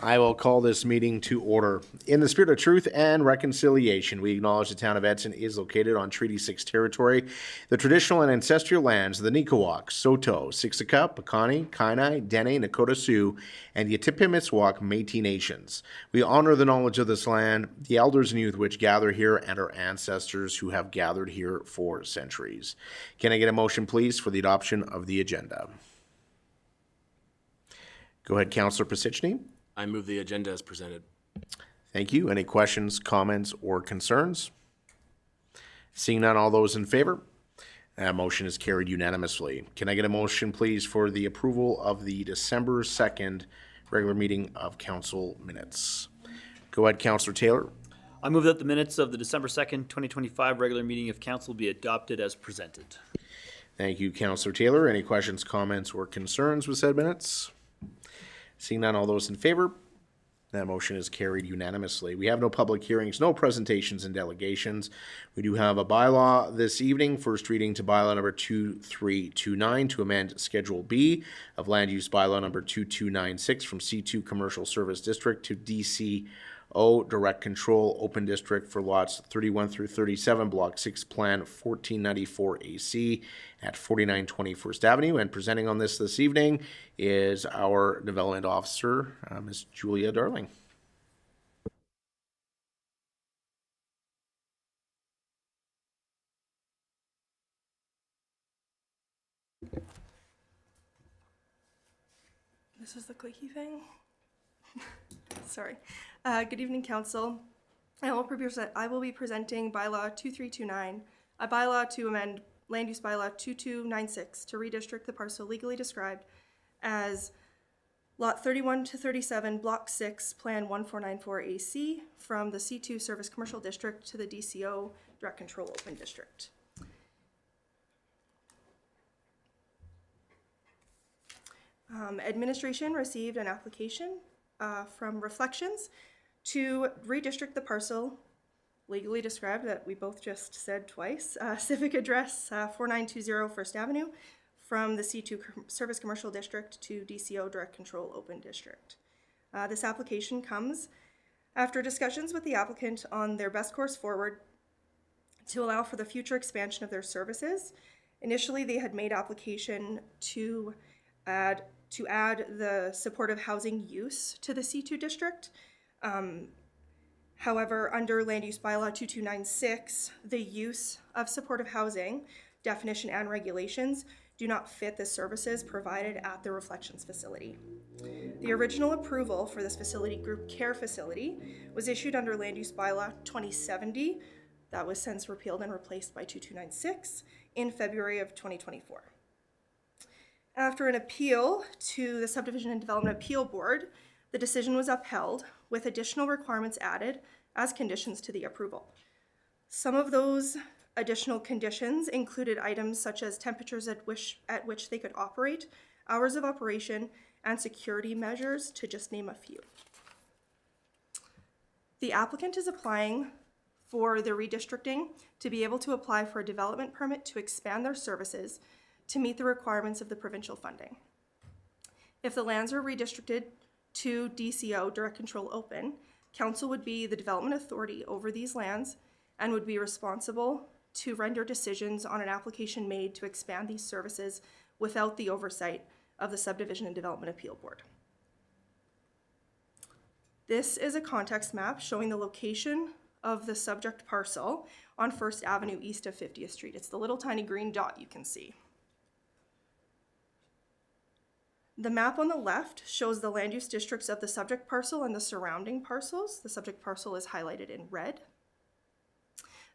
I will call this meeting to order. In the spirit of truth and reconciliation, we acknowledge the town of Edson is located on Treaty 6 territory, the traditional and ancestral lands of the Nikawak, Saulteaux, Siksika, Piikani, Kainai, Dene, Nakota Sioux, and the Atipimiswak Métis Nations. We honor the knowledge of this land, the elders and youth which gather here, and our ancestors who have gathered here for centuries. Can I get a motion, please, for the adoption of the agenda? Go ahead, Councillor Pisichny. I move the agenda as presented. Thank you. Any questions, comments, or concerns? Seeing none, all those in favor? That motion is carried unanimously. Can I get a motion, please, for the approval of the December 2nd regular meeting of council minutes? Go ahead, Councillor Taylor. I move that the minutes of the December 2nd, 2025 regular meeting of council be adopted as presented. Thank you, Councillor Taylor. Any questions, comments, or concerns with said minutes? Seeing none, all those in favor? That motion is carried unanimously. We have no public hearings, no presentations and delegations. We do have a bylaw this evening. First reading to bylaw number 2329 to amend Schedule B of Land Use Bylaw number 2296 from C2 Commercial Service District to DCO Direct Control Open District for lots 31 through 37, Block 6 Plan 1494 AC at 4920 First Avenue. And presenting on this evening is our Development Officer, Ms. Julia Darling. This is the clicky thing. Sorry. Good evening, Council. I will be presenting Bylaw 2329, a bylaw to amend Land Use Bylaw 2296 to redistrict the parcel legally described as Lot 31 to 37, Block 6, Plan 1494 AC from the C2 Service Commercial District to the DCO Direct Control Open District. Administration received an application from Reflections to redistrict the parcel legally described that we both just said twice, civic address 4920 First Avenue from the C2 Service Commercial District to DCO Direct Control Open District. This application comes after discussions with the applicant on their best course forward to allow for the future expansion of their services. Initially, they had made application to add the supportive housing use to the C2 district. However, under Land Use Bylaw 2296, the use of supportive housing definition and regulations do not fit the services provided at the Reflections facility. The original approval for this facility, group care facility, was issued under Land Use Bylaw 2070. That was since repealed and replaced by 2296 in February of 2024. After an appeal to the Subdivision and Development Appeal Board, the decision was upheld with additional requirements added as conditions to the approval. Some of those additional conditions included items such as temperatures at which they could operate, hours of operation, and security measures, to just name a few. The applicant is applying for the redistricting to be able to apply for a development permit to expand their services to meet the requirements of the provincial funding. If the lands are redistricted to DCO, Direct Control Open, Council would be the development authority over these lands and would be responsible to render decisions on an application made to expand these services without the oversight of the Subdivision and Development Appeal Board. This is a context map showing the location of the subject parcel on First Avenue east of 50th Street. It's the little tiny green dot you can see. The map on the left shows the land use districts of the subject parcel and the surrounding parcels. The subject parcel is highlighted in red.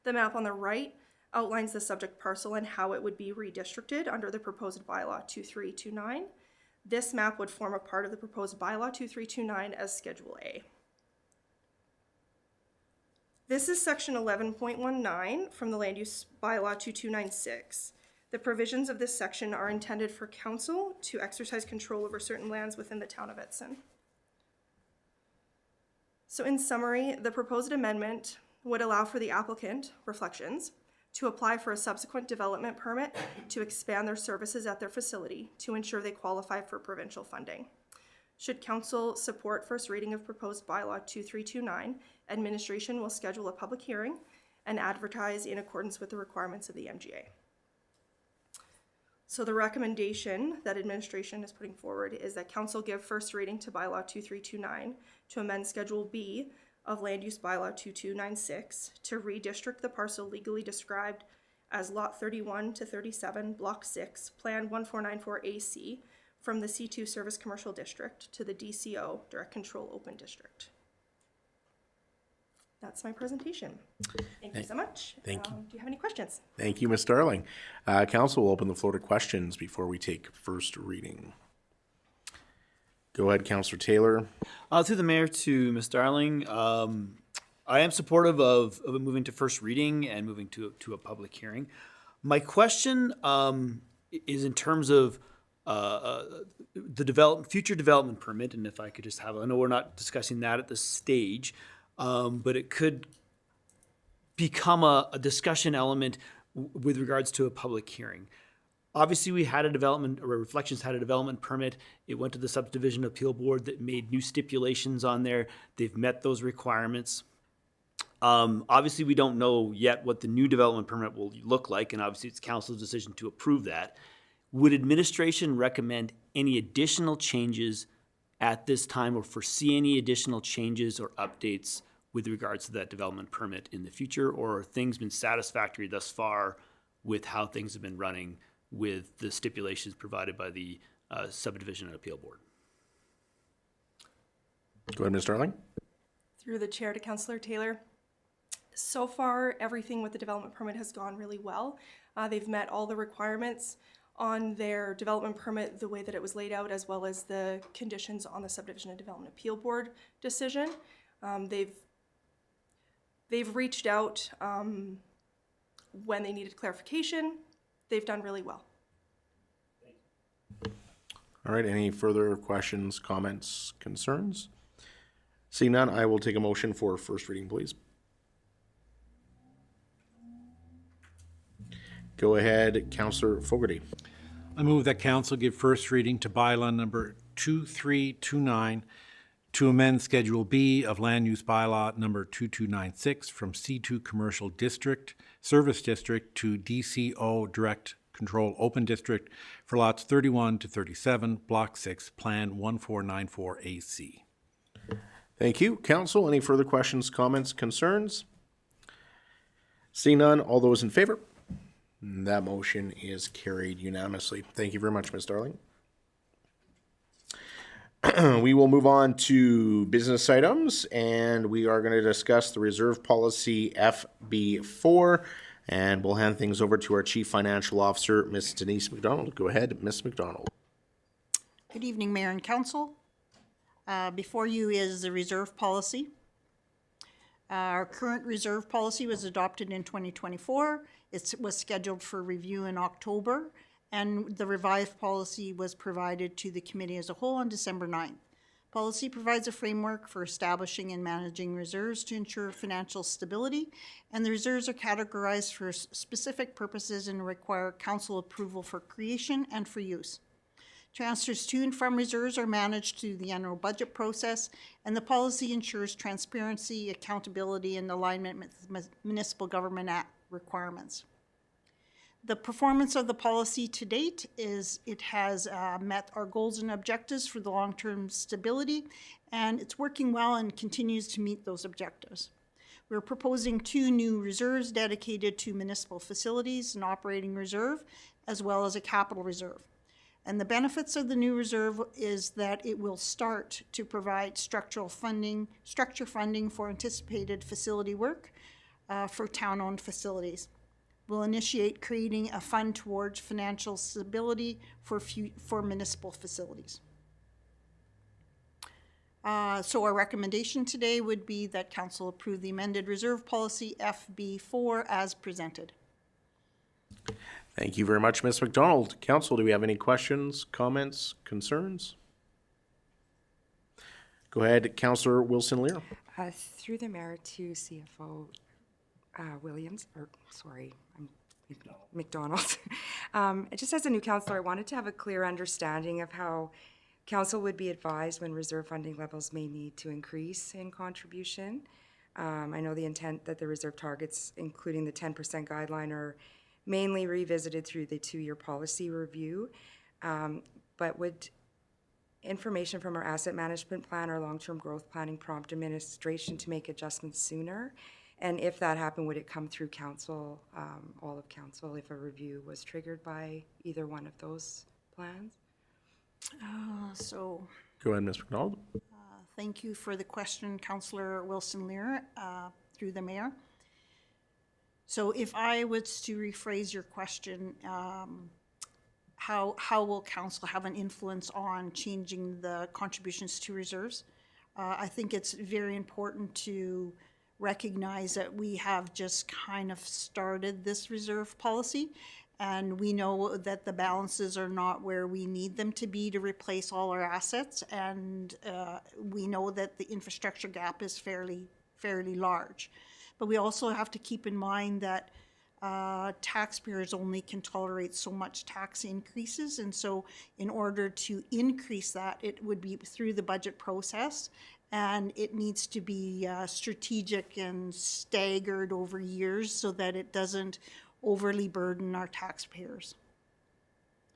The map on the right outlines the subject parcel and how it would be redistricted under the proposed bylaw 2329. This map would form a part of the proposed bylaw 2329 as Schedule A. This is section 11.19 from the Land Use Bylaw 2296. The provisions of this section are intended for council to exercise control over certain lands within the town of Edson. So in summary, the proposed amendment would allow for the applicant, Reflections, to apply for a subsequent development permit to expand their services at their facility to ensure they qualify for provincial funding. Should council support first reading of proposed bylaw 2329, administration will schedule a public hearing and advertise in accordance with the requirements of the MGA. So the recommendation that administration is putting forward is that council give first reading to bylaw 2329 to amend Schedule B of Land Use Bylaw 2296 to redistrict the parcel legally described as Lot 31 to 37, Block 6, Plan 1494AC from the C2 Service Commercial District to the DCO Direct Control Open District. That's my presentation. Thank you so much. Thank you. Do you have any questions? Thank you, Ms. Darling. Council will open the floor to questions before we take first reading. Go ahead, Councillor Taylor. Through the mayor to Ms. Darling, I am supportive of it moving to first reading and moving to a public hearing. My question is in terms of the future development permit, and if I could just have, I know we're not discussing that at this stage, but it could become a discussion element with regards to a public hearing. Obviously, we had a development, or Reflections had a development permit. It went to the subdivision appeal board that made new stipulations on there. They've met those requirements. Obviously, we don't know yet what the new development permit will look like, and obviously it's council's decision to approve that. Would administration recommend any additional changes at this time, or foresee any additional changes or updates with regards to that development permit in the future, or have things been satisfactory thus far with how things have been running with the stipulations provided by the subdivision and appeal board? Go ahead, Ms. Darling. Through the chair to Councillor Taylor. So far, everything with the development permit has gone really well. They've met all the requirements on their development permit, the way that it was laid out, as well as the conditions on the subdivision and development appeal board decision. They've reached out when they needed clarification. They've done really well. All right, any further questions, comments, concerns? Seeing none, I will take a motion for first reading, please. Go ahead, Councillor Fogarty. I move that council give first reading to bylaw number 2329 to amend Schedule B of Land Use Bylaw number 2296 from C2 Commercial District, Service District to DCO Direct Control Open District for lots 31 to 37, Block 6, Plan 1494AC. Thank you. Council, any further questions, comments, concerns? Seeing none, all those in favor? That motion is carried unanimously. Thank you very much, Ms. Darling. We will move on to business items, and we are going to discuss the reserve policy FB4, and we'll hand things over to our Chief Financial Officer, Ms. Denise McDonald. Go ahead, Ms. McDonald. Good evening, Mayor and Council. Before you is the reserve policy. Our current reserve policy was adopted in 2024. It was scheduled for review in October, and the revised policy was provided to the committee as a whole on December 9th. Policy provides a framework for establishing and managing reserves to ensure financial stability, and the reserves are categorized for specific purposes and require council approval for creation and for use. Transfers to and from reserves are managed through the annual budget process, and the policy ensures transparency, accountability, and alignment with Municipal Government Act requirements. The performance of the policy to date is it has met our goals and objectives for the long-term stability, and it's working well and continues to meet those objectives. We're proposing 2 new reserves dedicated to municipal facilities, an operating reserve, as well as a capital reserve. And the benefits of the new reserve is that it will start to provide structure funding for anticipated facility work for town-owned facilities. We'll initiate creating a fund towards financial stability for municipal facilities. So our recommendation today would be that council approve the amended reserve policy FB4 as presented. Thank you very much, Ms. McDonald. Council, do we have any questions, comments, concerns? Go ahead, Councillor Wilson-Lear. Through the mayor to CFO McDonald. Just as a new councillor, I wanted to have a clear understanding of how Council would be advised when reserve funding levels may need to increase in contribution. I know the intent that the reserve targets, including the 10% guideline, are mainly revisited through the 2-year policy review. But would information from our asset management plan or long-term growth planning prompt administration to make adjustments sooner? And if that happened, would it come through council, all of council, if a review was triggered by either one of those plans? So Go ahead, Ms. McDonald. thank you for the question, Councillor Wilson-Lear, through the mayor. So if I was to rephrase your question, how will council have an influence on changing the contributions to reserves? I think it's very important to recognize that we have just kind of started this reserve policy, and we know that the balances are not where we need them to be to replace all our assets, and we know that the infrastructure gap is fairly large. But we also have to keep in mind that taxpayers only can tolerate so much tax increases, and so in order to increase that, it would be through the budget process, and it needs to be strategic and staggered over years so that it doesn't overly burden our taxpayers.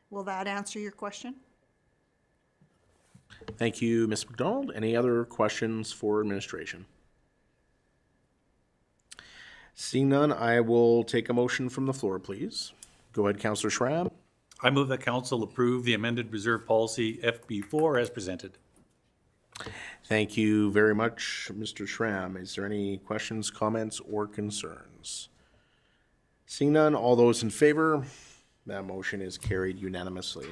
Will that answer your question? Thank you, Ms. McDonald. Any other questions for administration? Seeing none, I will take a motion from the floor, please. Go ahead, Councillor Schramm. I move that council approve the amended reserve policy FB4 as presented. Thank you very much, Mr. Schramm. Is there any questions, comments, or concerns? Seeing none, all those in favor? That motion is carried unanimously.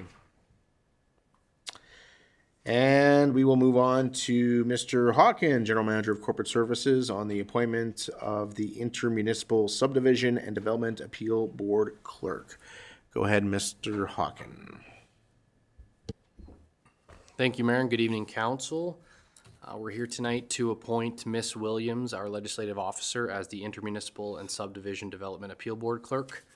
And we will move on to Mr. Hawken, General Manager of Corporate Services, on the appointment of the Intermunicipal Subdivision and Development Appeal Board Clerk. Go ahead, Mr. Hawken. Thank you, Mayor, and good evening, Council. We're here tonight to appoint Miss Williams, our legislative officer, as the Intermunicipal and Subdivision Development Appeal Board Clerk.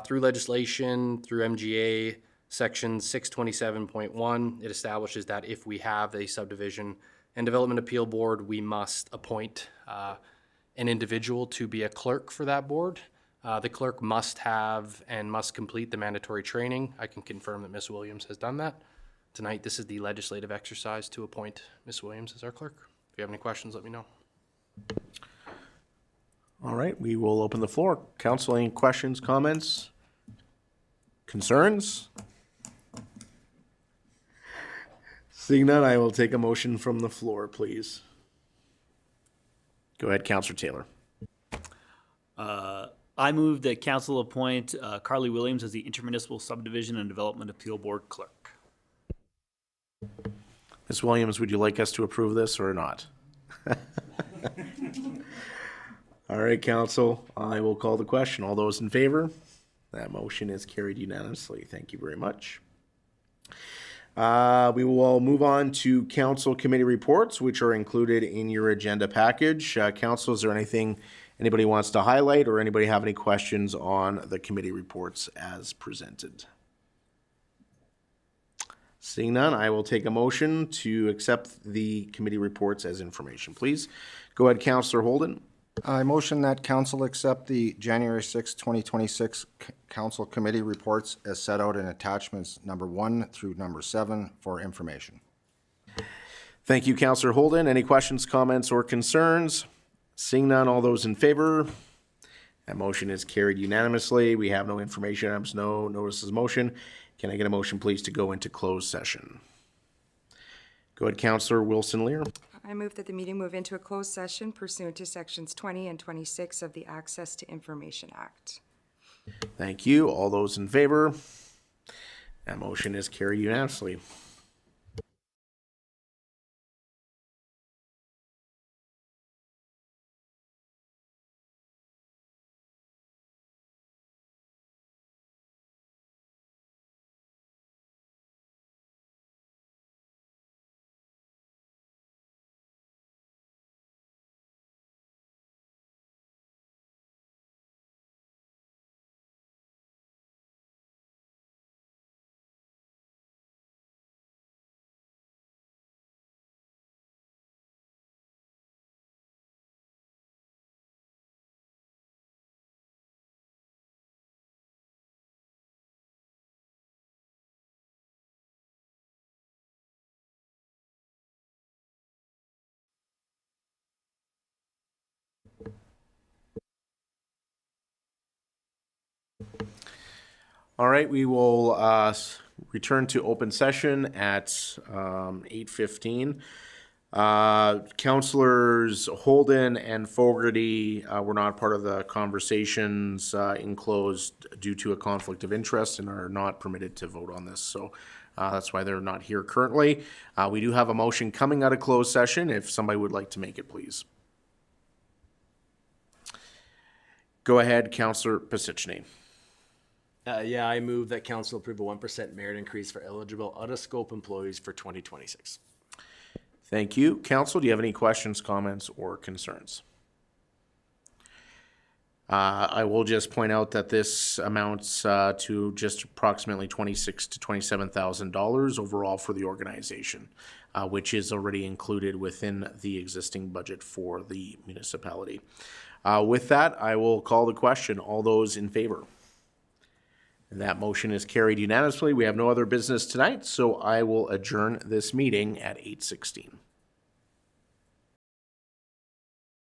Through legislation, through MGA Section 627.1, it establishes that if we have a subdivision and development appeal board, we must appoint an individual to be a clerk for that board. The clerk must have and must complete the mandatory training. I can confirm that Miss Williams has done that. Tonight, this is the legislative exercise to appoint Miss Williams as our clerk. If you have any questions, let me know. All right, we will open the floor. Council, any questions, comments, concerns? Seeing none, I will take a motion from the floor, please. Go ahead, Councillor Taylor. I move that council appoint Carly Williams as the Intermunicipal Subdivision and Development Appeal Board Clerk. Ms. Williams, would you like us to approve this or not? All right, Council, I will call the question. All those in favor? That motion is carried unanimously. Thank you very much. We will move on to council committee reports, which are included in your agenda package. Council, is there anything anybody wants to highlight, or anybody have any questions on the committee reports as presented? Seeing none, I will take a motion to accept the committee reports as information, please. Go ahead, Councillor Holden. I motion that council accept the January 6, 2026 council committee reports as set out in attachments number 1 through number 7 for information. Thank you, Councillor Holden. Any questions, comments, or concerns? Seeing none, all those in favor? That motion is carried unanimously. We have no information items, no notices of motion. Can I get a motion, please, to go into closed session? Go ahead, Councillor Wilson-Lear. I move that the meeting move into a closed session pursuant to Sections 20 and 26 of the Access to Information Act. Thank you. All those in favor? That motion is carried unanimously. All right, we will return to open session at 8:15. Councilors Holden and Fogarty were not part of the conversations in closed due to a conflict of interest and are not permitted to vote on this. So that's why they're not here currently. We do have a motion coming out of closed session. If somebody would like to make it, please. Go ahead, Councilor Pisichny. Yeah, I move that council approve a 1% merit increase for eligible out-of-scope employees for 2026. Thank you. Council, do you have any questions, comments, or concerns? I will just point out that this amounts to just approximately $26,000 to $27,000 overall for the organization, which is already included within the existing budget for the municipality. With that, I will call the question. All those in favor? And that motion is carried unanimously. We have no other business tonight, so I will adjourn this meeting at 8:16.